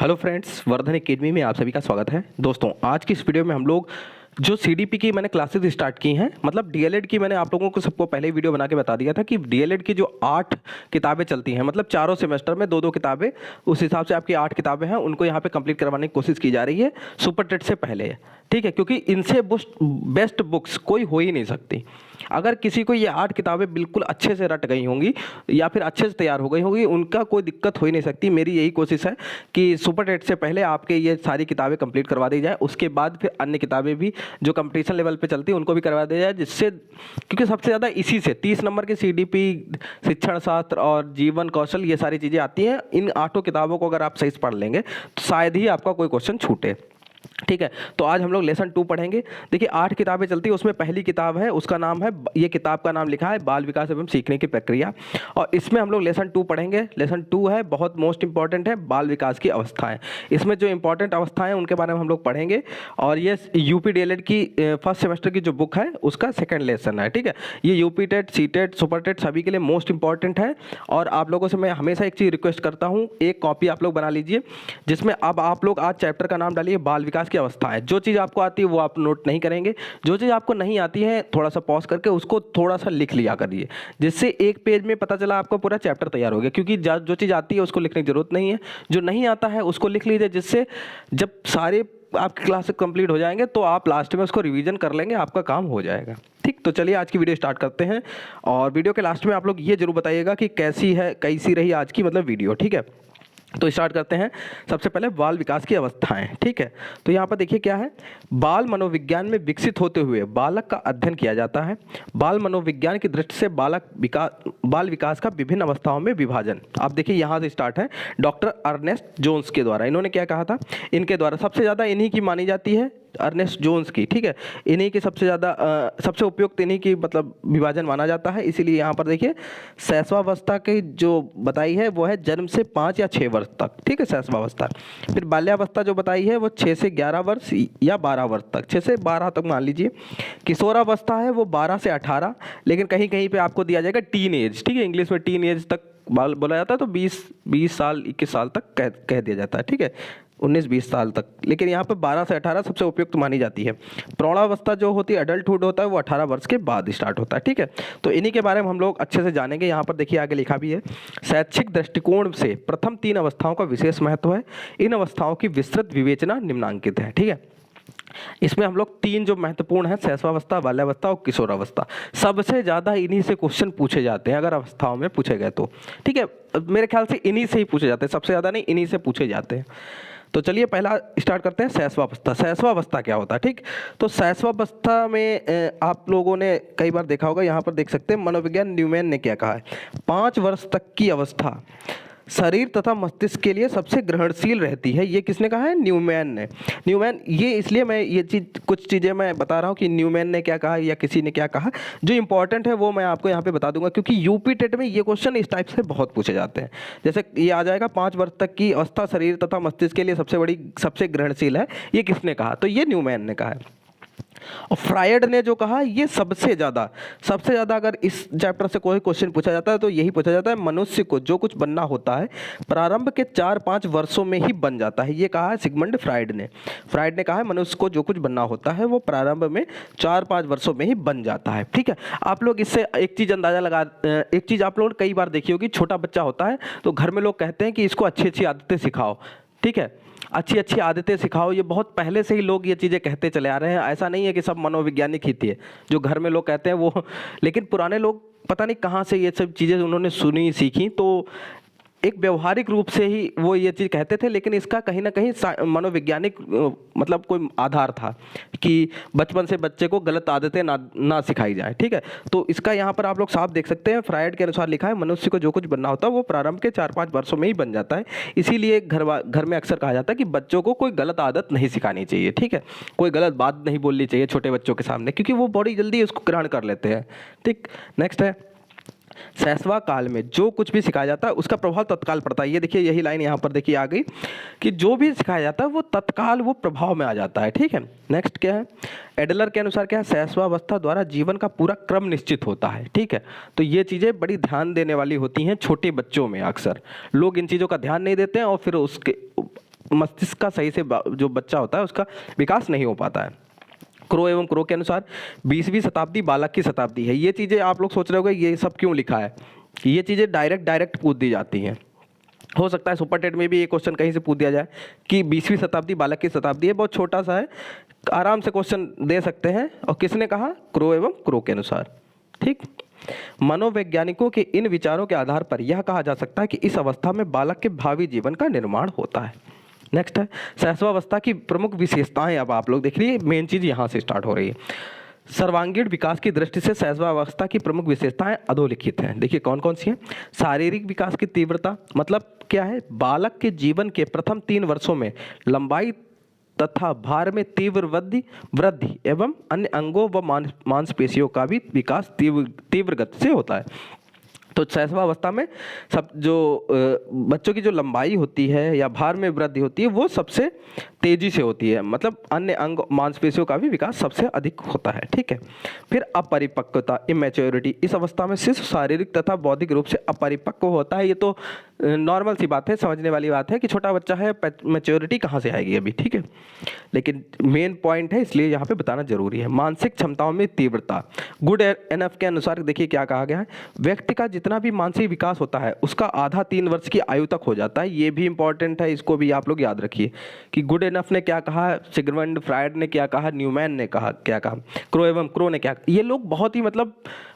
Hello friends, Vardhan academy में आप सभी का स्वागत है। दोस्तों, आज की इस वीडियो में हम लोग जो सीडीपी की मैंने क्लासेस स्टार्ट की हैं, मतलब डीएलएड की मैंने आप लोगों को सबको पहले ही वीडियो बना के बता दिया था कि डीएलएड की जो 8 किताबें चलती हैं, मतलब चारों सेमेस्टर में 2-2 किताबें, उस हिसाब से आपकी 8 किताबें हैं, उनको यहाँ पे कंप्लीट करवाने की कोशिश की जा रही है सुपर टेट से पहले। ठीक है, क्योंकि इनसे बेस्ट बुक्स कोई हो ही नहीं सकती। अगर किसी को ये 8 किताबें बिल्कुल अच्छे से रट गई होंगी या फिर अच्छे से तैयार हो गई होंगी, उनका कोई दिक्कत हो ही नहीं सकती। मेरी यही कोशिश है कि सुपर टेट से पहले आपके ये सारी किताबें कंप्लीट करवा दी जाए, उसके बाद फिर अन्य किताबें भी जो कंपटीशन लेवल पे चलती है उनको भी करवा दिया जाए, जिससे क्योंकि सबसे ज़्यादा इसी से 30 नंबर की सीडीपी, शिक्षण शास्त्र और जीवन कौशल ये सारी चीज़ें आती हैं। इन 8 किताबों को अगर आप सही से पढ़ लेंगे तो शायद ही आपका कोई क्वेश्चन छूटे। ठीक है, तो आज हम लोग लेसन 2 पढ़ेंगे। देखिए 8 किताबें चलती है, उसमें पहली किताब है, उसका नाम है, ये किताब का नाम लिखा है बाल विकास एवं सीखने की प्रक्रिया, और इसमें हम लोग लेसन 2 पढ़ेंगे। लेसन 2 है, बहुत मोस्ट इंपॉर्टेंट है, बाल विकास की अवस्थाएं। इसमें जो इंपॉर्टेंट अवस्थाएं हैं उनके बारे में हम लोग पढ़ेंगे, और ये यूपी डीएलएड की फर्स्ट सेमेस्टर की जो बुक है उसका सेकेंड लेसन है। ठीक है, ये UP TET, C TET, super TET सभी के लिए मोस्ट इंपॉर्टेंट है। और आप लोगों से मैं हमेशा एक चीज़ रिक्वेस्ट करता हूँ, एक कॉपी आप लोग बना लीजिए, जिसमें अब आप लोग आज चैप्टर का नाम डालिए बाल विकास की अवस्था है। जो चीज़ आपको आती है वो आप नोट नहीं करेंगे, जो चीज़ आपको नहीं आती है थोड़ा सा पॉज करके उसको थोड़ा सा लिख लिया करिए, जिससे एक पेज में पता चला आपका पूरा चैप्टर तैयार हो गया। क्योंकि जो चीज़ आती है उसको लिखने की जरूरत नहीं है, जो नहीं आता है उसको लिख लीजिए, जिससे जब सारे आपकी क्लास कंप्लीट हो जाएंगे तो आप लास्ट में उसको रिवीजन कर लेंगे, आपका काम हो जाएगा। ठीक, तो चलिए आज की वीडियो स्टार्ट करते हैं, और वीडियो के लास्ट में आप लोग ये जरूर बताइएगा कि कैसी रही आज की मतलब वीडियो। ठीक है, तो स्टार्ट करते हैं। सबसे पहले बाल विकास की अवस्थाएं। ठीक है, तो यहाँ पर देखिए क्या है, बाल मनोविज्ञान में विकसित होते हुए बालक का अध्ययन किया जाता है। बाल मनोविज्ञान की दृष्टि से बाल विकास का विभिन्न अवस्थाओं में विभाजन। आप देखिए यहाँ से स्टार्ट है, डॉक्टर अर्नेस्ट जोन्स के द्वारा। इन्होंने क्या कहा था, इनके द्वारा सबसे ज़्यादा इन्हीं की मानी जाती है, अर्नेस्ट जोन्स की। ठीक है, इन्हीं की सबसे ज़्यादा सबसे उपयुक्त इन्हीं की मतलब विभाजन माना जाता है। इसीलिए यहाँ पर देखिए शैशवावस्था की जो बताई है वो है जन्म से 5 या 6 वर्ष तक। ठीक है, शैशवावस्था। फिर बाल्यावस्था जो बताई है वो 6 से 11 वर्ष या 12 वर्ष तक, 6 से 12 तक मान लीजिए। किशोरावस्था है वो 12 से 18, लेकिन कहीं कहीं पे आपको दिया जाएगा टीन एज। ठीक है, इंग्लिश में टीन एज तक बोला जाता है, तो 20 साल 21 साल तक कह दिया जाता है। ठीक है, 19-20 साल तक, लेकिन यहाँ पर 12 से 18 सबसे उपयुक्त मानी जाती है। प्रौढ़ावस्था जो होती है, अडल्टहुड होता है, वो 18 वर्ष के बाद स्टार्ट होता है। ठीक है, तो इन्हीं के बारे में हम लोग अच्छे से जानेंगे। यहाँ पर देखिए आगे लिखा भी है, शैक्षिक दृष्टिकोण से प्रथम 3 अवस्थाओं का विशेष महत्व है। इन अवस्थाओं की विस्तृत विवेचना निम्नांकित है। ठीक है, इसमें हम लोग 3 जो महत्वपूर्ण है, शैशवावस्था, बाल्यावस्था और किशोरावस्था, सबसे ज़्यादा इन्हीं से क्वेश्चन पूछे जाते हैं अगर अवस्थाओं में पूछे गए तो। ठीक है, मेरे ख्याल से इन्हीं से ही पूछे जाते हैं, सबसे ज़्यादा नहीं, इन्हीं से पूछे जाते हैं। तो चलिए पहला स्टार्ट करते हैं, शैशवावस्था। शैशवावस्था क्या होता है? ठीक, तो शैशवावस्था में आप लोगों ने कई बार देखा होगा, यहाँ पर देख सकते हैं मनोविज्ञान न्यूमैन ने क्या कहा है, 5 वर्ष तक की अवस्था शरीर तथा मस्तिष्क के लिए सबसे ग्रहणशील रहती है। ये किसने कहा है? न्यूमैन ने। न्यूमैन, ये इसलिए मैं ये कुछ चीज़ें मैं बता रहा हूँ कि न्यूमैन ने क्या कहा या किसी ने क्या कहा, जो इंपॉर्टेंट है वो मैं आपको यहाँ पे बता दूंगा, क्योंकि यूपी टेट में ये क्वेश्चन इस टाइप से बहुत पूछे जाते हैं। जैसे ये आ जाएगा, 5 वर्ष तक की अवस्था शरीर तथा मस्तिष्क के लिए सबसे ग्रहणशील है, ये किसने कहा? तो ये न्यूमैन ने कहा है। और फ्रायड ने जो कहा, ये सबसे ज़्यादा अगर इस चैप्टर से कोई क्वेश्चन पूछा जाता है तो यही पूछा जाता है, मनुष्य को जो कुछ बनना होता है प्रारंभ के 4-5 वर्षों में ही बन जाता है। ये कहा है सिगमंड फ्रायड ने। फ्रायड ने कहा है मनुष्य को जो कुछ बनना होता है वो प्रारंभ में 4-5 वर्षों में ही बन जाता है। ठीक है, आप लोग इससे एक चीज़ अंदाज़ा लगा, एक चीज़ आप लोगों ने कई बार देखी होगी, छोटा बच्चा होता है तो घर में लोग कहते हैं कि इसको अच्छी अच्छी आदतें सिखाओ। ठीक है, अच्छी अच्छी आदतें सिखाओ, ये बहुत पहले से ही लोग ये चीज़ें कहते चले आ रहे हैं। ऐसा नहीं है कि सब मनोवैज्ञानिक ही थे जो घर में लोग कहते हैं वो, लेकिन पुराने लोग पता नहीं कहाँ से ये सब चीज़ें उन्होंने सुनी सीखी, तो एक व्यवहारिक रूप से ही वो ये चीज़ कहते थे, लेकिन इसका कहीं ना कहीं मनोवैज्ञानिक मतलब कोई आधार था कि बचपन से बच्चे को गलत आदतें ना सिखाई जाए। ठीक है, तो इसका यहाँ पर आप लोग साफ देख सकते हैं, फ्रायड के अनुसार लिखा है मनुष्य को जो कुछ बनना होता है वो प्रारंभ के 4-5 वर्षों में ही बन जाता है। इसीलिए घर में अक्सर कहा जाता है कि बच्चों को कोई गलत आदत नहीं सिखानी चाहिए। ठीक है, कोई गलत बात नहीं बोलनी चाहिए छोटे बच्चों के सामने, क्योंकि वो बड़ी जल्दी उसको ग्रहण कर लेते हैं। ठीक, नेक्स्ट है, शैशवा काल में जो कुछ भी सिखाया जाता है उसका प्रभाव तत्काल पड़ता है। ये देखिए, यही लाइन यहाँ पर देखिए आ गई कि जो भी सिखाया जाता है वो तत्काल वो प्रभाव में आ जाता है। ठीक है, नेक्स्ट क्या है, एडलर के अनुसार क्या है, शैशवावस्था द्वारा जीवन का पूरा क्रम निश्चित होता है। ठीक है, तो ये चीज़ें बड़ी ध्यान देने वाली होती हैं छोटे बच्चों में। अक्सर लोग इन चीज़ों का ध्यान नहीं देते हैं और फिर उसके मस्तिष्क का सही से जो बच्चा होता है उसका विकास नहीं हो पाता है। क्रो एवं क्रो के अनुसार 20वीं शताब्दी बालक की शताब्दी है। ये चीज़ें आप लोग सोच रहे होंगे ये सब क्यों लिखा है, ये चीज़ें डायरेक्ट पूछ दी जाती हैं। हो सकता है सुपर टेट में भी ये क्वेश्चन कहीं से पूछ दिया जाए कि 20वीं शताब्दी बालक की शताब्दी है, बहुत छोटा सा है, आराम से क्वेश्चन दे सकते हैं। और किसने कहा, क्रो एवं क्रो के अनुसार। ठीक, मनोवैज्ञानिकों के इन विचारों के आधार पर यह कहा जा सकता है कि इस अवस्था में बालक के भावी जीवन का निर्माण होता है। नेक्स्ट है शैशवावस्था की प्रमुख विशेषताएं। अब आप लोग देख लीजिए, मेन चीज यहां से स्टार्ट हो रही है। सर्वांगीण विकास की दृष्टि से शैशवावस्था की प्रमुख विशेषताएं अधोलिखित हैं। देखिए कौन कौन सी हैं। शारीरिक विकास की तीव्रता, मतलब क्या है, बालक के जीवन के प्रथम 3 वर्षों में लंबाई तथा भार में तीव्र वृद्धि एवं अन्य अंगों व मांसपेशियों का भी विकास तीव्र गति से होता है। तो शैशवावस्था में सब जो बच्चों की जो लंबाई होती है या भार में वृद्धि होती है वो सबसे तेजी से होती है, मतलब अन्य अंग मांसपेशियों का भी विकास सबसे अधिक होता है। ठीक है, फिर अपरिपक्वता, इमेच्योरिटी, इस अवस्था में शिशु शारीरिक तथा बौद्धिक रूप से अपरिपक्व होता है। ये तो नॉर्मल सी बात है, समझने वाली बात है कि छोटा बच्चा है, मैच्योरिटी कहाँ से आएगी अभी। ठीक है, लेकिन मेन पॉइंट है इसलिए यहाँ पे बताना जरूरी है। मानसिक क्षमताओं में तीव्रता, गुड एनफ के अनुसार देखिए क्या कहा गया है, व्यक्ति का जितना भी मानसिक विकास होता है उसका आधा 3 वर्ष की आयु तक हो जाता है। ये भी इंपॉर्टेंट है, इसको भी आप लोग याद रखिए कि गुड एनफ ने क्या कहा, सिगमंड फ्रायड ने क्या कहा, न्यूमैन ने कहा क्या कहा, क्रो एवं क्रो ने क्या, ये लोग बहुत ही मतलब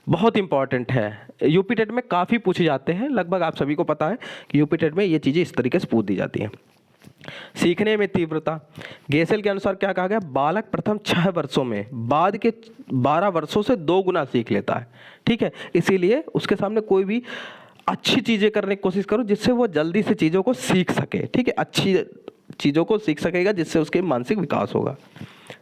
बहुत इंपॉर्टेंट है। यूपी टेट में काफ़ी पूछे जाते हैं, लगभग आप सभी को पता है कि यूपी टेट में ये चीज़ें इस तरीके से पूछ दी जाती हैं। सीखने में तीव्रता, गेसेल के अनुसार क्या कहा गया, बालक प्रथम 6 वर्षों में बाद के 12 वर्षों से 2 गुना सीख लेता है। ठीक है, इसीलिए उसके सामने कोई भी अच्छी चीज़ें करने की कोशिश करो जिससे वो जल्दी से चीज़ों को सीख सके। ठीक है, अच्छी चीज़ों को सीख सकेगा जिससे उसके मानसिक विकास होगा।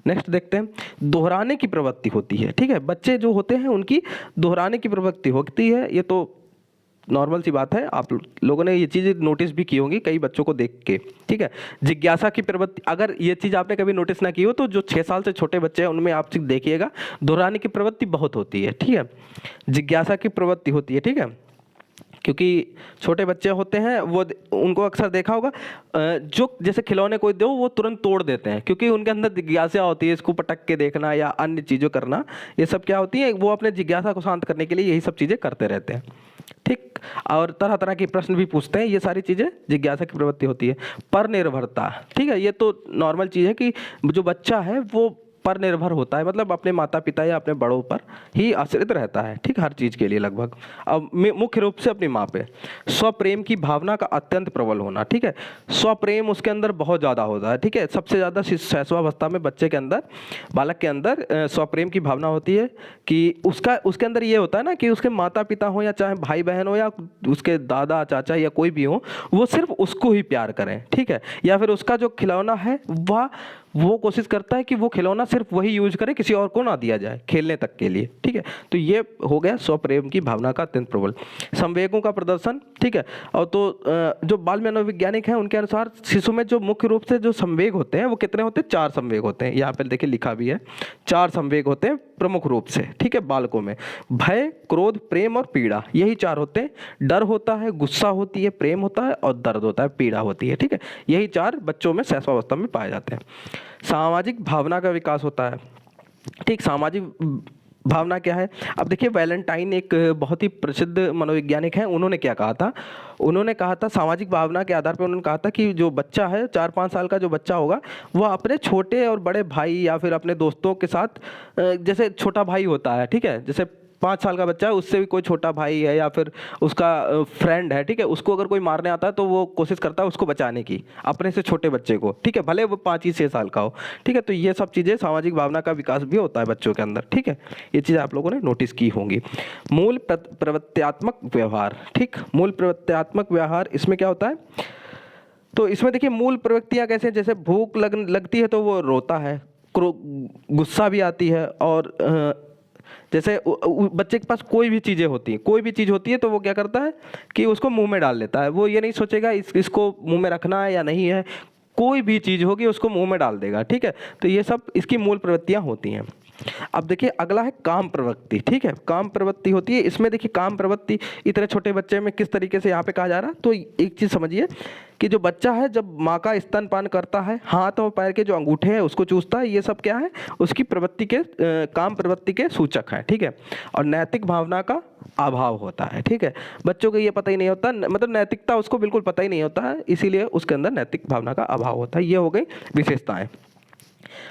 नेक्स्ट देखते हैं, दोहराने की प्रवृत्ति होती है। ठीक है, बच्चे जो होते हैं उनकी दोहराने की प्रवृत्ति होती है, ये तो नॉर्मल सी बात है, आप लोगों ने ये चीज़ नोटिस भी की होंगी कई बच्चों को देख के। ठीक है, जिज्ञासा की प्रवृत्ति, अगर ये चीज़ आपने कभी नोटिस ना की हो तो जो 6 साल से छोटे बच्चे हैं उनमें आप देखिएगा दोहराने की प्रवृत्ति बहुत होती है। ठीक है, जिज्ञासा की प्रवृत्ति होती है। ठीक है, क्योंकि छोटे बच्चे होते हैं वो, उनको अक्सर देखा होगा जो जैसे खिलौने कोई दो वो तुरंत तोड़ देते हैं क्योंकि उनके अंदर जिज्ञासा होती है, इसको पटक के देखना या अन्य चीज़ों करना, ये सब क्या होती है, वो अपने जिज्ञासा को शांत करने के लिए यही सब चीज़ें करते रहते हैं। ठीक, और तरह तरह के प्रश्न भी पूछते हैं, ये सारी चीज़ें जिज्ञासा की प्रवृत्ति होती है। पर निर्भरता, ठीक है, ये तो नॉर्मल चीज़ है कि जो बच्चा है वो पर निर्भर होता है, मतलब अपने माता पिता या अपने बड़ों पर ही आश्रित रहता है। ठीक, हर चीज़ के लिए लगभग, अब मुख्य रूप से अपनी माँ पे। स्वप्रेम की भावना का अत्यंत प्रबल होना। ठीक है, स्वप्रेम उसके अंदर बहुत ज़्यादा होता है। ठीक है, सबसे ज़्यादा शैशवावस्था में बच्चे के अंदर, बालक के अंदर स्वप्रेम की भावना होती है कि उसके अंदर ये होता है ना कि उसके माता पिता हो या चाहे भाई बहन हो या उसके दादा चाचा या कोई भी हो, वो सिर्फ उसको ही प्यार करें। ठीक है, या फिर उसका जो खिलौना है वो कोशिश करता है कि वो खिलौना सिर्फ वही यूज करे, किसी और को ना दिया जाए खेलने तक के लिए। ठीक है, तो ये हो गया स्वप्रेम की भावना का अत्यंत प्रबल। संवेगों का प्रदर्शन, ठीक है, और तो जो बाल मनोवैज्ञानिक हैं उनके अनुसार शिशु में जो मुख्य रूप से जो संवेग होते हैं वो कितने होते हैं, 4 संवेग होते हैं। यहाँ पर देखिए लिखा भी है, 4 संवेग होते हैं प्रमुख रूप से। ठीक है, बालकों में भय, क्रोध, प्रेम और पीड़ा, यही 4 होते हैं। डर होता है, गुस्सा होती है, प्रेम होता है और दर्द होता है, पीड़ा होती है। ठीक है, यही 4 बच्चों में शैशवावस्था में पाए जाते हैं। सामाजिक भावना का विकास होता है। ठीक, सामाजिक भावना क्या है, अब देखिए वैलेंटाइन एक बहुत ही प्रसिद्ध मनोवैज्ञानिक हैं, उन्होंने क्या कहा था, उन्होंने कहा था सामाजिक भावना के आधार पर उन्होंने कहा था कि जो बच्चा है 4-5 साल का जो बच्चा होगा वह अपने छोटे और बड़े भाई या फिर अपने दोस्तों के साथ, जैसे छोटा भाई होता है, ठीक है, जैसे 5 साल का बच्चा है उससे भी कोई छोटा भाई है या फिर उसका फ्रेंड है, ठीक है, उसको अगर कोई मारने आता है तो वो कोशिश करता है उसको बचाने की, अपने से छोटे बच्चे को। ठीक है, भले वो 5 ही 6 साल का हो। ठीक है, तो ये सब चीज़ें सामाजिक भावना का विकास भी होता है बच्चों के अंदर। ठीक है, ये चीज़ आप लोगों ने नोटिस की होंगी। मूल प्रवृत्त्यात्मक व्यवहार, ठीक, मूल प्रवृत्त्यात्मक व्यवहार, इसमें क्या होता है, तो इसमें देखिए मूल प्रवृत्तियाँ कैसे, जैसे भूख लगती है तो वो रोता है, गुस्सा भी आती है, और जैसे बच्चे के पास कोई भी चीज़ें होती हैं, कोई भी चीज़ होती है तो वो क्या करता है कि उसको मुंह में डाल लेता है। वो ये नहीं सोचेगा इसको मुंह में रखना है या नहीं है, कोई भी चीज़ होगी उसको मुंह में डाल देगा। ठीक है, तो ये सब इसकी मूल प्रवृत्तियाँ होती हैं। अब देखिए अगला है काम प्रवृत्ति। ठीक है, काम प्रवृत्ति होती है, इसमें देखिए काम प्रवृत्ति इतने छोटे बच्चे में किस तरीके से यहाँ पे कहा जा रहा है, तो एक चीज़ समझिए कि जो बच्चा है जब माँ का स्तनपान करता है, हाथ और पैर के जो अंगूठे हैं उसको चूसता है, ये सब क्या है, उसकी प्रवृत्ति के काम प्रवृत्ति के सूचक है, ठीक है। और नैतिक भावना का अभाव होता है, ठीक है। बच्चों को ये पता ही नहीं होता, मतलब नैतिकता उसको बिल्कुल पता ही नहीं होता है, इसीलिए उसके अंदर नैतिक भावना का अभाव होता है। ये हो गई विशेषताएं।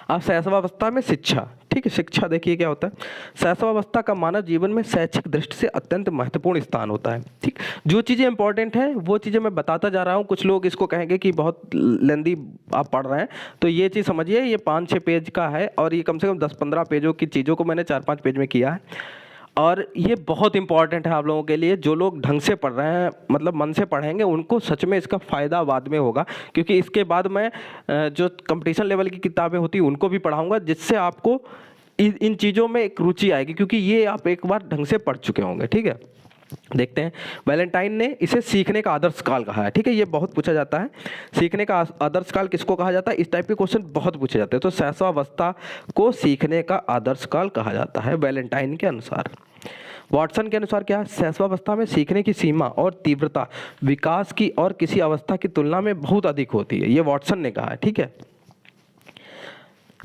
अब शैशवावस्था में शिक्षा, ठीक है। शिक्षा देखिए क्या होता है। शैशवावस्था का मानव जीवन में शैक्षिक दृष्टि से अत्यंत महत्वपूर्ण स्थान होता है, ठीक। जो चीज़ें इंपॉर्टेंट हैं वो चीज़ें मैं बताता जा रहा हूँ। कुछ लोग इसको कहेंगे कि बहुत लेंदी आप पढ़ रहे हैं, तो ये चीज़ समझिए, ये 5-6 पेज का है और ये कम से कम 10-15 पेजों की चीज़ों को मैंने 4-5 पेज में किया है। और ये बहुत इंपॉर्टेंट है आप लोगों के लिए। जो लोग ढंग से पढ़ रहे हैं, मतलब मन से पढ़ेंगे, उनको सच में इसका फ़ायदा बाद में होगा, क्योंकि इसके बाद मैं जो कंपटीशन लेवल की किताबें होती हैं उनको भी पढ़ाऊंगा, जिससे आपको इन चीज़ों में एक रुचि आएगी, क्योंकि ये आप एक बार ढंग से पढ़ चुके होंगे, ठीक है। देखते हैं, वैलेंटाइन ने इसे सीखने का आदर्श काल कहा है, ठीक है। ये बहुत पूछा जाता है, सीखने का आदर्श काल किसको कहा जाता है, इस टाइप के क्वेश्चन बहुत पूछे जाते हैं। तो शैशवावस्था को सीखने का आदर्श काल कहा जाता है वैलेंटाइन के अनुसार। वाटसन के अनुसार क्या है, शैशवावस्था में सीखने की सीमा और तीव्रता विकास की और किसी अवस्था की तुलना में बहुत अधिक होती है, ये वाटसन ने कहा है, ठीक है।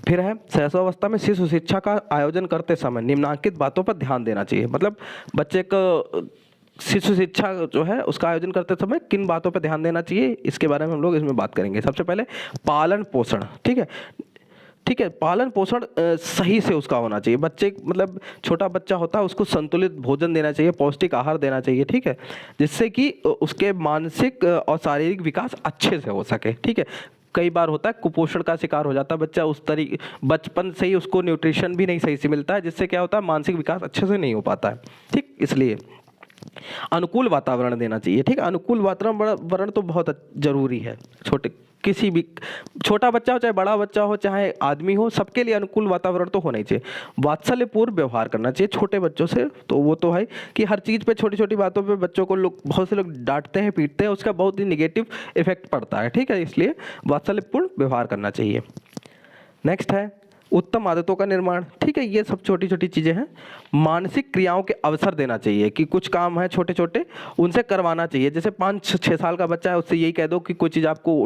फिर है, शैशवावस्था में शिशु शिक्षा का आयोजन करते समय निम्नलिखित बातों पर ध्यान देना चाहिए। मतलब बच्चे को शिशु शिक्षा जो है उसका आयोजन करते समय किन बातों पर ध्यान देना चाहिए, इसके बारे में हम लोग इसमें बात करेंगे। सबसे पहले पालन पोषण, ठीक है, ठीक है। पालन पोषण सही से उसका होना चाहिए। बच्चे, मतलब छोटा बच्चा होता है, उसको संतुलित भोजन देना चाहिए, पौष्टिक आहार देना चाहिए, ठीक है, जिससे कि उसके मानसिक और शारीरिक विकास अच्छे से हो सके, ठीक है। कई बार होता है कुपोषण का शिकार हो जाता है बच्चा, उस तरीके बचपन से ही उसको न्यूट्रिशन भी नहीं सही से मिलता है, जिससे क्या होता है, मानसिक विकास अच्छे से नहीं हो पाता है, ठीक। इसलिए अनुकूल वातावरण देना चाहिए, ठीक है। अनुकूल वातावरण तो बहुत जरूरी है। किसी भी छोटा बच्चा हो चाहे बड़ा बच्चा हो चाहे आदमी हो, सबके लिए अनुकूल वातावरण तो होना ही चाहिए। वात्सल्यपूर्ण व्यवहार करना चाहिए छोटे बच्चों से, तो वो तो है कि हर चीज़ पे, छोटी छोटी बातों पे बच्चों को लोग, बहुत से लोग डांटते हैं, पीटते हैं, उसका बहुत ही निगेटिव इफेक्ट पड़ता है, ठीक है। इसलिए वात्सल्यपूर्ण व्यवहार करना चाहिए। नेक्स्ट है उत्तम आदतों का निर्माण, ठीक है। ये सब छोटी छोटी चीज़ें हैं। मानसिक क्रियाओं के अवसर देना चाहिए, कि कुछ काम है छोटे छोटे उनसे करवाना चाहिए। जैसे 5-6 साल का बच्चा है, उससे यही कह दो कि कोई चीज़ आपको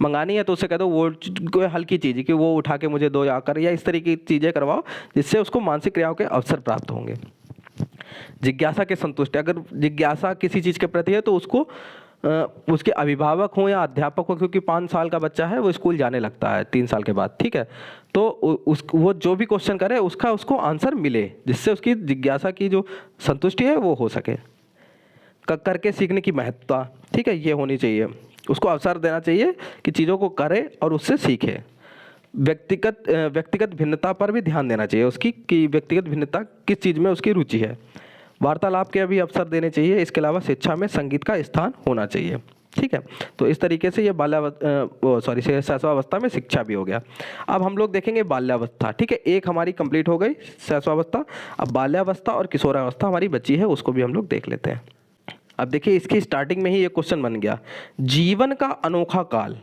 मंगानी है, तो उससे कह दो वो कोई हल्की चीज़ है कि वो उठा के मुझे दो आकर, या इस तरीके की चीज़ें करवाओ, जिससे उसको मानसिक क्रियाओं के अवसर प्राप्त होंगे। जिज्ञासा के संतुष्टि, अगर जिज्ञासा किसी चीज़ के प्रति है तो उसको उसके अभिभावक हों या अध्यापक हो, क्योंकि 5 साल का बच्चा है वो स्कूल जाने लगता है 3 साल के बाद, ठीक है। तो वो जो भी क्वेश्चन करे उसका उसको आंसर मिले, जिससे उसकी जिज्ञासा की जो संतुष्टि है वो हो सके। करके सीखने की महत्ता, ठीक है, ये होनी चाहिए। उसको अवसर देना चाहिए कि चीज़ों को करे और उससे सीखे। व्यक्तिगत भिन्नता पर भी ध्यान देना चाहिए उसकी, कि व्यक्तिगत भिन्नता किस चीज़ में उसकी रुचि है। वार्तालाप के भी अवसर देने चाहिए। इसके अलावा शिक्षा में संगीत का स्थान होना चाहिए, ठीक है। तो इस तरीके से ये शैशवावस्था में शिक्षा भी हो गया। अब हम लोग देखेंगे बाल्यावस्था, ठीक है। एक हमारी कंप्लीट हो गई शैशवावस्था। अब बाल्यावस्था और किशोरावस्था हमारी बची है, उसको भी हम लोग देख लेते हैं। अब देखिए, इसकी स्टार्टिंग में ही ये क्वेश्चन बन गया, जीवन का अनोखा काल,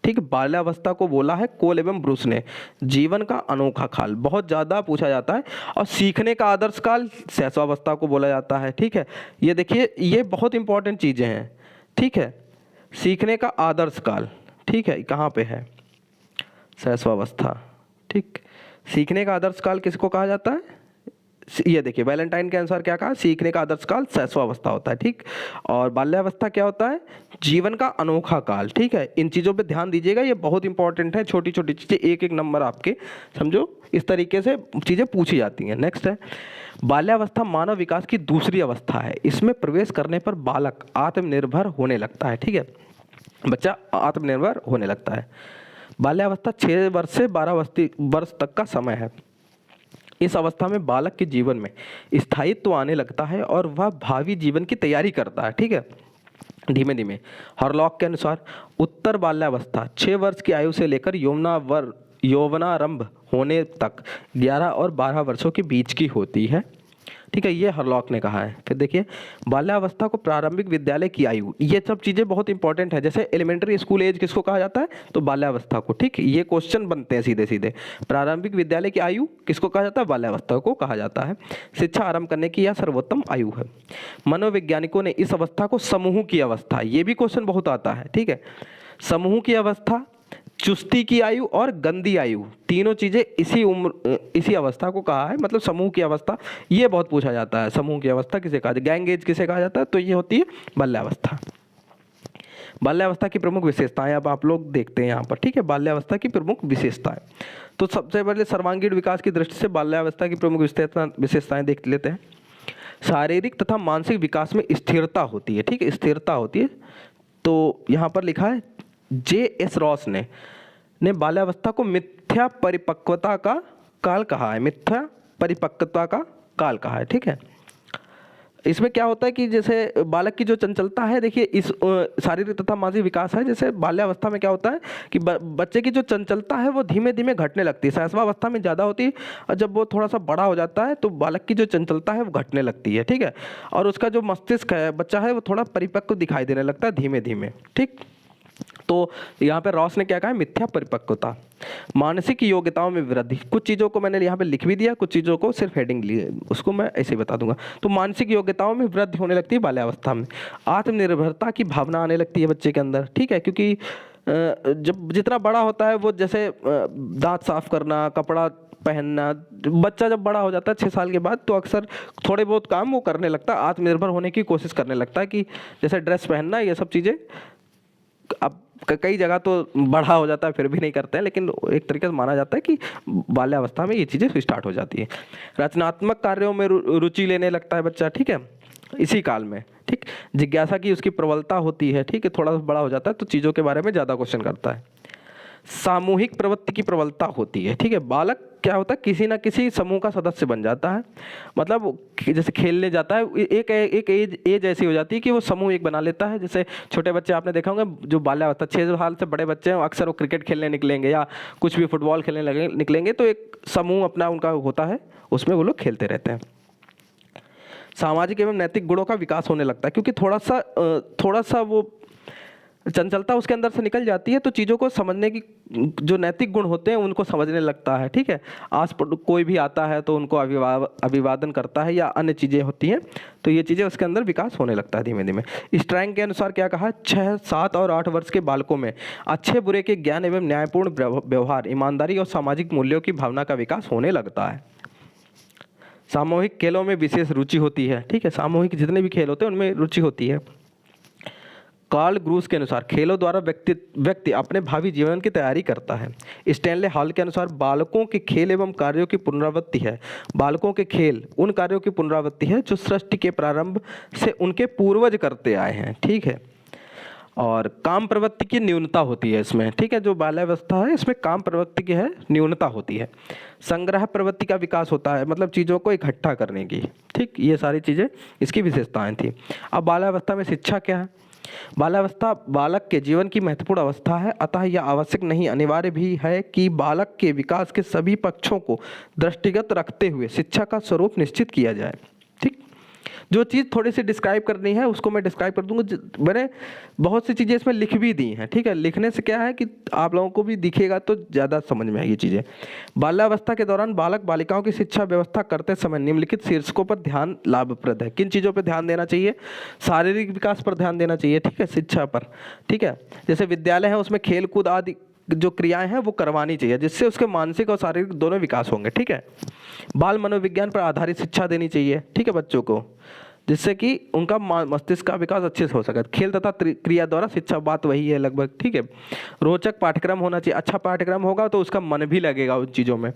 ठीक। बाल्यावस्था को बोला है कोल एवं ब्रूस ने, जीवन का अनोखा काल बहुत ज़्यादा पूछा जाता है। और सीखने का आदर्श काल शैशवावस्था को बोला जाता है, ठीक है। ये देखिए, ये बहुत इंपॉर्टेंट चीज़ें हैं, ठीक है। सीखने का आदर्श काल, ठीक है, कहाँ पे है, शैशवावस्था, ठीक। सीखने का आदर्श काल किसको कहा जाता है, ये देखिए वैलेंटाइन के अनुसार क्या कहा, सीखने का आदर्श काल शैशवावस्था होता है, ठीक। और बाल्यावस्था क्या होता है, जीवन का अनोखा काल, ठीक है। इन चीज़ों पे ध्यान दीजिएगा, ये बहुत इंपॉर्टेंट है। छोटी छोटी चीज़ें, एक एक नंबर आपके समझो, इस तरीके से चीज़ें पूछी जाती हैं। नेक्स्ट है, बाल्यावस्था मानव विकास की दूसरी अवस्था है। इसमें प्रवेश करने पर बालक आत्मनिर्भर होने लगता है, ठीक है। बच्चा आत्मनिर्भर होने लगता है। बाल्यावस्था 6 वर्ष से 12 वर्ष तक का समय है। इस अवस्था में बालक के जीवन में स्थायित्व आने लगता है और वह भावी जीवन की तैयारी करता है, ठीक है, धीमे धीमे। हरलॉक के अनुसार उत्तर बाल्यावस्था 6 वर्ष की आयु से लेकर यौवनारंभ होने तक 11 और 12 वर्षों के बीच की होती है, ठीक है, ये हरलॉक ने कहा है। फिर देखिए बाल्यावस्था को प्रारंभिक विद्यालय की आयु, ये सब चीज़ें बहुत इंपॉर्टेंट है। जैसे एलिमेंट्री स्कूल एज किसको कहा जाता है, तो बाल्यावस्था को। ठीक, ये क्वेश्चन बनते हैं सीधे सीधे। प्रारंभिक विद्यालय की आयु किसको कहा जाता है, बाल्यावस्था को कहा जाता है। शिक्षा आरंभ करने की यह सर्वोत्तम आयु है। मनोवैज्ञानिकों ने इस अवस्था को समूह की अवस्था, ये भी क्वेश्चन बहुत आता है। ठीक है, समूह की अवस्था, चुस्ती की आयु और गंदी आयु, तीनों चीजें इसी उम्र इसी अवस्था को कहा है। मतलब समूह की अवस्था, ये बहुत पूछा जाता है। समूह की अवस्था किसे कहा जाता है, गैंग एज किसे कहा जाता है, तो ये होती है बाल्यावस्था। बाल्यावस्था की प्रमुख विशेषताएं अब आप लोग देखते हैं यहाँ पर। ठीक है, बाल्यावस्था की प्रमुख विशेषताएं, तो सबसे पहले सर्वांगीण विकास की दृष्टि से बाल्यावस्था की प्रमुख विशेषताएं देख लेते हैं। शारीरिक तथा मानसिक विकास में स्थिरता होती है। ठीक है, स्थिरता होती है। तो यहाँ पर लिखा है J.S. रॉस ने बाल्यावस्था को मिथ्या परिपक्वता का काल कहा है। मिथ्या परिपक्वता का काल कहा है। ठीक है, इसमें क्या होता है कि जैसे बालक की जो चंचलता है, देखिए इस शारीरिक तथा मानसिक विकास है। जैसे बाल्यावस्था में क्या होता है कि बच्चे की जो चंचलता है वो धीमे धीमे घटने लगती है। शैशवावस्था में ज़्यादा होती है, और जब वो थोड़ा सा बड़ा हो जाता है तो बालक की जो चंचलता है वो घटने लगती है। ठीक है, और उसका जो मस्तिष्क है बच्चा है वो थोड़ा परिपक्व दिखाई देने लगता है धीमे धीमे। ठीक, तो यहाँ पे रॉस ने क्या कहा है, मिथ्या परिपक्वता। मानसिक योग्यताओं में वृद्धि, कुछ चीज़ों को मैंने यहाँ पे लिख भी दिया, कुछ चीज़ों को सिर्फ हेडिंग लिए, उसको मैं ऐसे ही बता दूंगा। तो मानसिक योग्यताओं में वृद्धि होने लगती है बाल्यावस्था में। आत्मनिर्भरता की भावना आने लगती है बच्चे के अंदर। ठीक है, क्योंकि जब जितना बड़ा होता है वो, जैसे दांत साफ करना, कपड़ा पहनना, बच्चा जब बड़ा हो जाता है 6 साल के बाद, तो अक्सर थोड़े बहुत काम वो करने लगता है, आत्मनिर्भर होने की कोशिश करने लगता है। कि जैसे ड्रेस पहनना, ये सब चीज़ें अब कई जगह तो बड़ा हो जाता है फिर भी नहीं करते हैं, लेकिन एक तरीके से माना जाता है कि बाल्यावस्था में ये चीज़ें स्टार्ट हो जाती है। रचनात्मक कार्यों में रुचि लेने लगता है बच्चा। ठीक है, इसी काल में। ठीक, जिज्ञासा की उसकी प्रबलता होती है। ठीक है, थोड़ा सा बड़ा हो जाता है तो चीज़ों के बारे में ज़्यादा क्वेश्चन करता है। सामूहिक प्रवृत्ति की प्रबलता होती है। ठीक है, बालक क्या होता है, किसी ना किसी समूह का सदस्य बन जाता है। मतलब जैसे खेलने जाता है, एक एज ऐसी हो जाती है कि वो समूह एक बना लेता है। जैसे छोटे बच्चे आपने देखा होगा, जो बाल्यावस्था 6 साल से बड़े बच्चे हैं, अक्सर वो क्रिकेट खेलने निकलेंगे या कुछ भी फुटबॉल खेलने निकलेंगे, तो एक समूह अपना उनका होता है, उसमें वो लोग खेलते रहते हैं। सामाजिक एवं नैतिक गुणों का विकास होने लगता है, क्योंकि थोड़ा सा वो चंचलता उसके अंदर से निकल जाती है, तो चीज़ों को समझने की जो नैतिक गुण होते हैं उनको समझने लगता है। ठीक है, आस कोई भी आता है तो उनको अभिवादन करता है या अन्य चीज़ें होती हैं, तो ये चीज़ें उसके अंदर विकास होने लगता है धीमे धीमे। स्ट्रैंग के अनुसार क्या कहा, 6, 7 और 8 वर्ष के बालकों में अच्छे बुरे के ज्ञान एवं न्यायपूर्ण व्यवहार, ईमानदारी और सामाजिक मूल्यों की भावना का विकास होने लगता है। सामूहिक खेलों में विशेष रुचि होती है। ठीक है, सामूहिक जितने भी खेल होते हैं उनमें रुचि होती है। कार्ल ग्रूस के अनुसार खेलों द्वारा व्यक्ति अपने भावी जीवन की तैयारी करता है। स्टैनले हॉल के अनुसार बालकों के खेल एवं कार्यों की पुनरावृत्ति है। बालकों के खेल उन कार्यों की पुनरावृत्ति है जो सृष्टि के प्रारंभ से उनके पूर्वज करते आए हैं। ठीक है, और काम प्रवृत्ति की न्यूनता होती है इसमें। ठीक है, जो बाल्यावस्था है इसमें काम प्रवृत्ति की है न्यूनता होती है। संग्रह प्रवृत्ति का विकास होता है, मतलब चीज़ों को इकट्ठा करने की। ठीक, ये सारी चीज़ें इसकी विशेषताएं थी। अब बाल्यावस्था में शिक्षा क्या है, बाल्यावस्था बालक के जीवन की महत्वपूर्ण अवस्था है, अतः यह आवश्यक नहीं अनिवार्य भी है कि बालक के विकास के सभी पक्षों को दृष्टिगत रखते हुए शिक्षा का स्वरूप निश्चित किया जाए। ठीक, जो चीज़ थोड़ी सी डिस्क्राइब करनी है उसको मैं डिस्क्राइब कर दूंगा। मैंने बहुत सी चीज़ें इसमें लिख भी दी हैं। ठीक है, लिखने से क्या है कि आप लोगों को भी दिखेगा तो ज़्यादा समझ में आएगी चीज़ें। बाल्यावस्था के दौरान बालक बालिकाओं की शिक्षा व्यवस्था करते समय निम्नलिखित शीर्षकों पर ध्यान लाभप्रद है। किन चीज़ों पर ध्यान देना चाहिए, शारीरिक विकास पर ध्यान देना चाहिए। ठीक है, शिक्षा पर। ठीक है, जैसे विद्यालय है उसमें खेल कूद आदि जो क्रियाएं हैं वो करवानी चाहिए, जिससे उसके मानसिक और शारीरिक दोनों विकास होंगे। ठीक है, बाल मनोविज्ञान पर आधारित शिक्षा देनी चाहिए। ठीक है, बच्चों को, जिससे कि उनका मस्तिष्क का विकास अच्छे से हो सके। खेल तथा क्रिया द्वारा शिक्षा, बात वही है लगभग। ठीक है, रोचक पाठ्यक्रम होना चाहिए। अच्छा पाठ्यक्रम होगा तो उसका मन भी लगेगा उन चीज़ों में।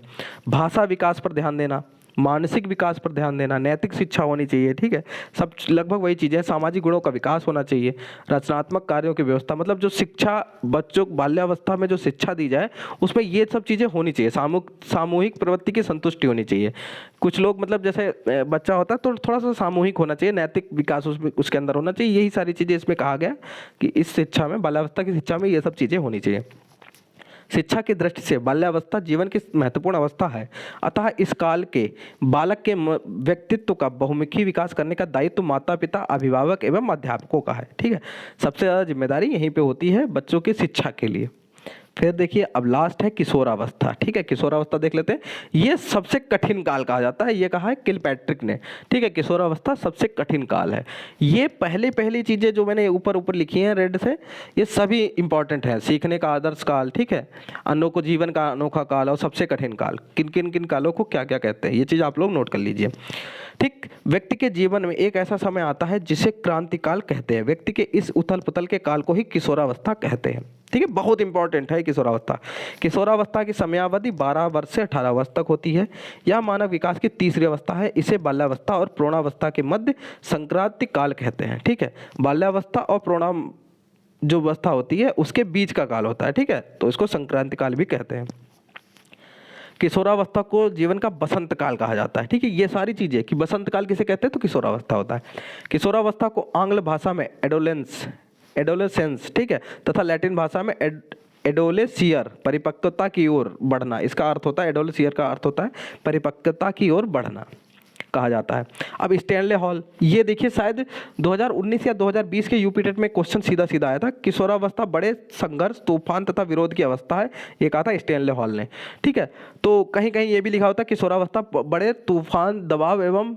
भाषा विकास पर ध्यान देना, मानसिक विकास पर ध्यान देना, नैतिक शिक्षा होनी चाहिए। ठीक है, सब लगभग वही चीज़ें। सामाजिक गुणों का विकास होना चाहिए। रचनात्मक कार्यों की व्यवस्था, मतलब जो शिक्षा बच्चों बाल्यावस्था में जो शिक्षा दी जाए उसमें ये सब चीज़ें होनी चाहिए। सामूहिक प्रवृत्ति की संतुष्टि होनी चाहिए। कुछ लोग मतलब जैसे बच्चा होता है तो थोड़ा सा सामूहिक होना चाहिए, नैतिक विकास उसके अंदर होना चाहिए। यही सारी चीज़ें इसमें कहा गया कि इस शिक्षा में, बाल्यावस्था की शिक्षा में ये सब चीज़ें होनी चाहिए। शिक्षा की दृष्टि से बाल्यावस्था जीवन की महत्वपूर्ण अवस्था है, अतः इस काल के बालक के व्यक्तित्व का बहुमुखी विकास करने का दायित्व माता पिता, अभिभावक एवं अध्यापकों का है। ठीक है, सबसे ज़्यादा जिम्मेदारी यहीं पे होती है बच्चों की शिक्षा के लिए। फिर देखिए अब लास्ट है किशोरावस्था। ठीक है, किशोरावस्था देख लेते हैं। ये सबसे कठिन काल कहा जाता है, ये कहा है किलपैट्रिक ने। ठीक है, किशोरावस्था सबसे कठिन काल है। ये पहली चीज़ें जो मैंने ऊपर ऊपर लिखी हैं रेड से, ये सभी इंपॉर्टेंट हैं। सीखने का आदर्श काल, ठीक है, अनोखो जीवन का अनोखा काल और सबसे कठिन काल। किन कालों को क्या क्या कहते हैं, ये चीज़ आप लोग नोट कर लीजिए। ठीक, व्यक्ति के जीवन में एक ऐसा समय आता है जिसे क्रांतिकाल कहते हैं। व्यक्ति के इस उथल पुथल के काल को ही किशोरावस्था कहते हैं। ठीक है, बहुत इंपॉर्टेंट है किशोरावस्था। किशोरावस्था की समयावधि 12 वर्ष से 18 वर्ष तक होती है। यह मानव विकास की तीसरी अवस्था है। इसे बाल्यावस्था और प्रौढ़ावस्था के मध्य संक्रांति काल कहते हैं। ठीक है, बाल्यावस्था और प्रौढ़ा जो अवस्था होती है उसके बीच का काल होता है। ठीक है, तो इसको संक्रांति काल भी कहते हैं। किशोरावस्था को जीवन का बसंत काल कहा जाता है। ठीक है, ये सारी चीजें कि बसंत काल किसे कहते हैं तो किशोरावस्था होता है। किशोरावस्था को आंग्ल भाषा में एडोलेसेंस, ठीक है, तथा लैटिन भाषा में एडोलेसियर, परिपक्वता की ओर बढ़ना, इसका अर्थ होता है, एडोलेसियर का अर्थ होता है परिपक्वता की ओर बढ़ना कहा जाता है। अब स्टैनले हॉल, ये देखिए शायद 2019 या 2020 के यूपी टेट में क्वेश्चन सीधा आया था। किशोरावस्था बड़े संघर्ष, तूफान तथा विरोध की अवस्था है, ये कहा था स्टैनले हॉल ने। ठीक है, तो कहीं कहीं ये भी लिखा होता है किशोरावस्था बड़े तूफान, दबाव एवं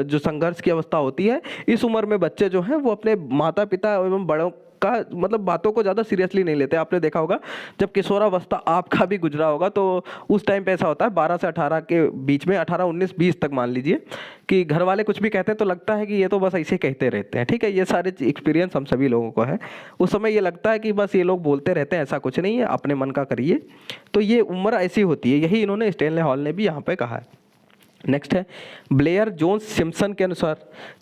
जो संघर्ष की अवस्था होती है। इस उम्र में बच्चे जो हैं वो अपने माता पिता एवं बड़ों का मतलब बातों को ज़्यादा सीरियसली नहीं लेते। आपने देखा होगा जब किशोरावस्था आपका भी गुजरा होगा तो उस टाइम पे ऐसा होता है 12 से 18 के बीच में, 18, 19, 20 तक मान लीजिए, कि घर वाले कुछ भी कहते हैं तो लगता है कि ये तो बस ऐसे कहते रहते हैं। ठीक है, ये सारे एक्सपीरियंस हम सभी लोगों को है। उस समय ये लगता है कि बस ये लोग बोलते रहते हैं, ऐसा कुछ नहीं है, अपने मन का करिए। तो ये उम्र ऐसी होती है, यही इन्होंने स्टैनले हॉल ने भी यहाँ पे कहा है। नेक्स्ट है ब्लेयर जोन्स सिम्पसन के अनुसार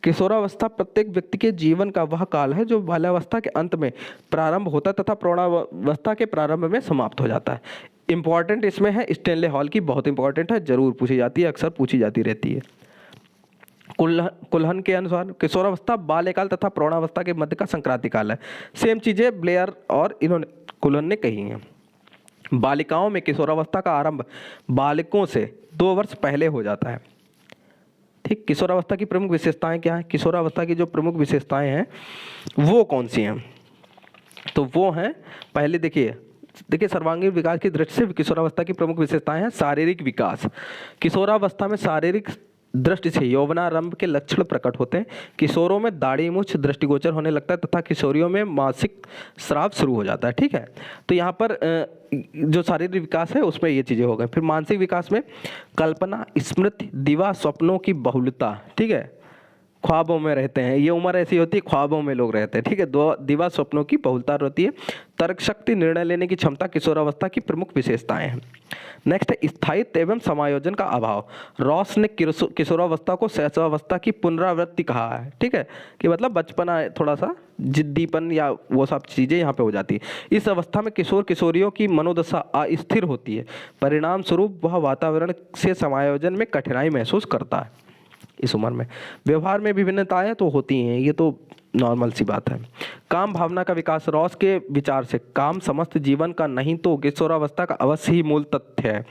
किशोरावस्था प्रत्येक व्यक्ति के जीवन का वह काल है जो बाल्यावस्था के अंत में प्रारंभ होता है तथा प्रौढ़ावस्था के प्रारंभ में समाप्त हो जाता है। इंपॉर्टेंट इसमें है स्टैनले हॉल की, बहुत इंपॉर्टेंट है, जरूर पूछी जाती है, अक्सर पूछी जाती रहती है। कुल्हन के अनुसार किशोरावस्था बाल्यकाल तथा प्रौढ़ावस्था के मध्य का संक्रांति काल है। सेम चीजें ब्लेयर और इन्होंने कुल्हन ने कही हैं। बालिकाओं में किशोरावस्था का आरंभ बालकों से 2 वर्ष पहले हो जाता है। ठीक, किशोरावस्था की प्रमुख विशेषताएं क्या हैं? किशोरावस्था की जो प्रमुख विशेषताएं हैं वो कौन सी हैं? तो वो हैं, पहले देखिए सर्वांगीण विकास की दृष्टि से किशोरावस्था की प्रमुख विशेषताएं हैं। शारीरिक विकास, किशोरावस्था में शारीरिक दृष्टि से यौवनारंभ के लक्षण प्रकट होते हैं। किशोरों में दाढ़ी मूंछ दृष्टिगोचर होने लगता है तथा किशोरियों में मासिक स्राव शुरू हो जाता है। ठीक है, तो यहाँ पर जो शारीरिक विकास है उसमें ये चीज़ें हो गई। फिर मानसिक विकास में कल्पना, स्मृति, दिवा स्वप्नों की बहुलता, ठीक है, ख्वाबों में रहते हैं, ये उम्र ऐसी होती है ख्वाबों में लोग रहते हैं। ठीक है, दिवा स्वप्नों की बहुलता होती है। तर्क शक्ति, निर्णय लेने की क्षमता किशोरावस्था की प्रमुख विशेषताएं हैं। नेक्स्ट है स्थायित्व एवं समायोजन का अभाव। रॉस ने किशोरावस्था को शैशवावस्था की पुनरावृत्ति कहा है। ठीक है, कि मतलब बचपना थोड़ा सा जिद्दीपन या वो सब चीज़ें यहाँ पे हो जाती है। इस अवस्था में किशोर किशोरियों की मनोदशा अस्थिर होती है, परिणाम स्वरूप वह वातावरण से समायोजन में कठिनाई महसूस करता है। इस उम्र में व्यवहार में विभिन्नताएं तो होती हैं, ये तो नॉर्मल सी बात है। काम भावना का विकास, रॉस के विचार से काम समस्त जीवन का नहीं तो किशोरावस्था का अवश्य ही मूल तथ्य है।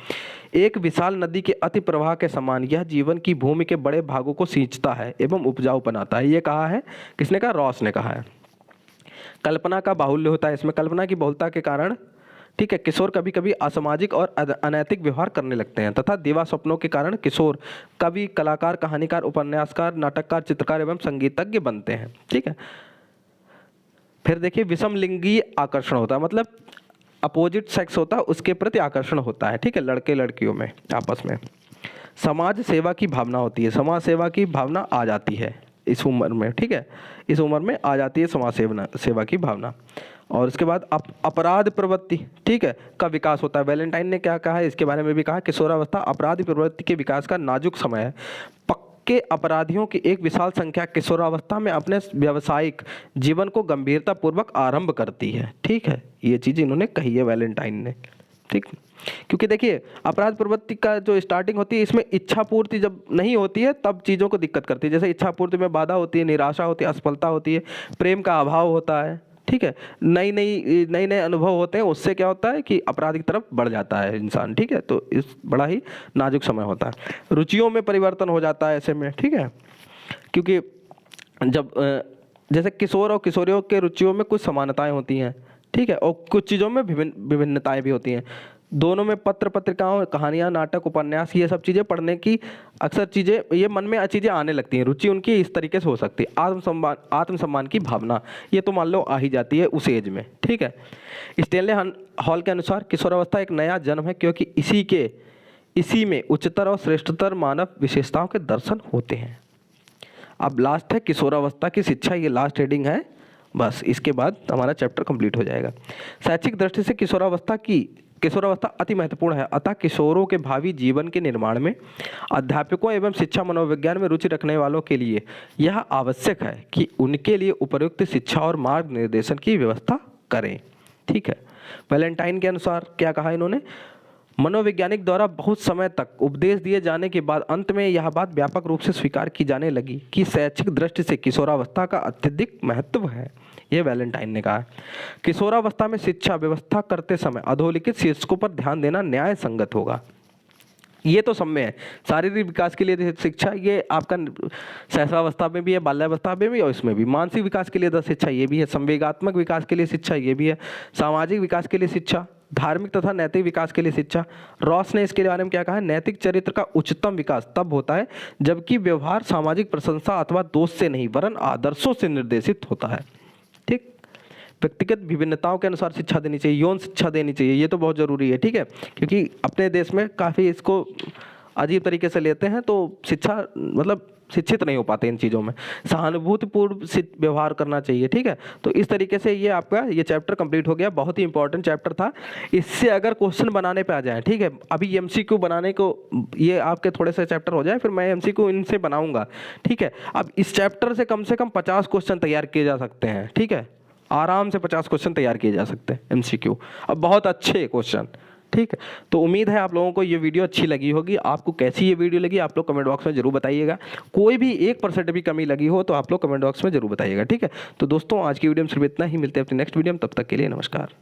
एक विशाल नदी के अति प्रवाह के समान यह जीवन की भूमि के बड़े भागों को सींचता है एवं उपजाऊ बनाता है। ये कहा है, किसने कहा? रॉस ने कहा है। कल्पना का बाहुल्य होता है, इसमें कल्पना की बहुलता के कारण, ठीक है, किशोर कभी कभी असामाजिक और अनैतिक व्यवहार करने लगते हैं तथा दिवा स्वप्नों के कारण किशोर कवि, कलाकार, कहानीकार, उपन्यासकार, नाटककार, चित्रकार एवं संगीतज्ञ बनते हैं। ठीक है, फिर देखिए विषम लिंगीय आकर्षण होता है, मतलब अपोजिट सेक्स होता है उसके प्रति आकर्षण होता है। ठीक है, लड़के लड़कियों में आपस में। समाज सेवा की भावना होती है, समाज सेवा की भावना आ जाती है इस उम्र में। ठीक है, इस उम्र में आ जाती है समाज सेवा की भावना। और उसके बाद अपराध प्रवृत्ति, ठीक है, का विकास होता है। वैलेंटाइन ने क्या कहा है इसके बारे में भी कहा, किशोरावस्था अपराध प्रवृत्ति के विकास का नाजुक समय है। पक्के अपराधियों की एक विशाल संख्या किशोरावस्था में अपने व्यावसायिक जीवन को गंभीरता पूर्वक आरंभ करती है। ठीक है, ये चीज़ इन्होंने कही है वैलेंटाइन ने। ठीक, क्योंकि देखिए अपराध प्रवृत्ति का जो स्टार्टिंग होती है इसमें इच्छा पूर्ति जब नहीं होती है तब चीज़ों को दिक्कत करती है। जैसे इच्छा पूर्ति में बाधा होती है, निराशा होती है, असफलता होती है, प्रेम का अभाव होता है। ठीक है, नई नए अनुभव होते हैं, उससे क्या होता है कि अपराध की तरफ बढ़ जाता है इंसान। ठीक है, तो इस बड़ा ही नाजुक समय होता है। रुचियों में परिवर्तन हो जाता है ऐसे में। ठीक है, क्योंकि जब जैसे किशोर और किशोरियों के रुचियों में कुछ समानताएं होती हैं, ठीक है, और कुछ चीज़ों में विभिन्नताएं भी होती हैं। दोनों में पत्र पत्रिकाओं, कहानियाँ, नाटक, उपन्यास, ये सब चीज़ें पढ़ने की अक्सर चीज़ें, ये मन में चीज़ें आने लगती हैं। रुचि उनकी इस तरीके से हो सकती है। आत्मसम्मान की भावना, ये तो मान लो आ ही जाती है उस एज में। ठीक है, स्टेनले हॉल के अनुसार किशोरावस्था एक नया जन्म है, क्योंकि इसी में उच्चतर और श्रेष्ठतर मानव विशेषताओं के दर्शन होते हैं। अब लास्ट है किशोरावस्था की शिक्षा, ये लास्ट हेडिंग है, बस इसके बाद हमारा चैप्टर कंप्लीट हो जाएगा। शैक्षिक दृष्टि से किशोरावस्था अति महत्वपूर्ण है, अतः किशोरों के भावी जीवन के निर्माण में अध्यापकों एवं शिक्षा मनोविज्ञान में रुचि रखने वालों के लिए यह आवश्यक है कि उनके लिए उपयुक्त शिक्षा और मार्ग निर्देशन की व्यवस्था करें। ठीक है, वैलेंटाइन के अनुसार क्या कहा इन्होंने, मनोवैज्ञानिक द्वारा बहुत समय तक उपदेश दिए जाने के बाद अंत में यह बात व्यापक रूप से स्वीकार की जाने लगी कि शैक्षिक दृष्टि से किशोरावस्था का अत्यधिक महत्व है। यह वैलेंटाइन ने कहा। किशोरावस्था में शिक्षा व्यवस्था करते समय अधोलिखित शीर्षकों पर ध्यान देना न्याय संगत होगा। ये तो सब में है, शारीरिक विकास के लिए शिक्षा, ये आपका शैशवावस्था में भी है, बाल्यावस्था में भी और इसमें भी। मानसिक विकास के लिए 10 शिक्षा ये भी है, संवेगात्मक विकास के लिए शिक्षा ये भी है, सामाजिक विकास के लिए शिक्षा, धार्मिक तथा नैतिक विकास के लिए शिक्षा। रॉस ने इसके बारे में क्या कहा है, नैतिक चरित्र का उच्चतम विकास तब होता है जबकि व्यवहार सामाजिक प्रशंसा अथवा दोष से नहीं वरन आदर्शों से निर्देशित होता है। ठीक, व्यक्तिगत विभिन्नताओं के अनुसार शिक्षा देनी चाहिए, यौन शिक्षा देनी चाहिए, ये तो बहुत ज़रूरी है। ठीक है, क्योंकि अपने देश में काफ़ी इसको अजीब तरीके से लेते हैं, तो शिक्षा मतलब शिक्षित नहीं हो पाते इन चीज़ों में। सहानुभूतिपूर्ण व्यवहार करना चाहिए। ठीक है, तो इस तरीके से ये आपका ये चैप्टर कंप्लीट हो गया। बहुत ही इंपॉर्टेंट चैप्टर था। इससे अगर क्वेश्चन बनाने पे आ जाए, ठीक है, अभी एमसीक्यू बनाने को ये आपके थोड़े से चैप्टर हो जाए, फिर मैं एमसीक्यू इनसे बनाऊंगा। ठीक है, अब इस चैप्टर से कम 50 क्वेश्चन तैयार किए जा सकते हैं। ठीक है, आराम से 50 क्वेश्चन तैयार किए जा सकते हैं एमसीक्यू, अब बहुत अच्छे क्वेश्चन। ठीक है, तो उम्मीद है आप लोगों को ये वीडियो अच्छी लगी होगी। आपको कैसी ये वीडियो लगी आप लोग कमेंट बॉक्स में जरूर बताइएगा। कोई भी 1% भी कमी लगी हो तो आप लोग कमेंट बॉक्स में जरूर बताइएगा। ठीक है, तो दोस्तों आज की वीडियो में सिर्फ इतना ही, मिलते हैं अपनी नेक्स्ट वीडियो में, तब तक के लिए नमस्कार।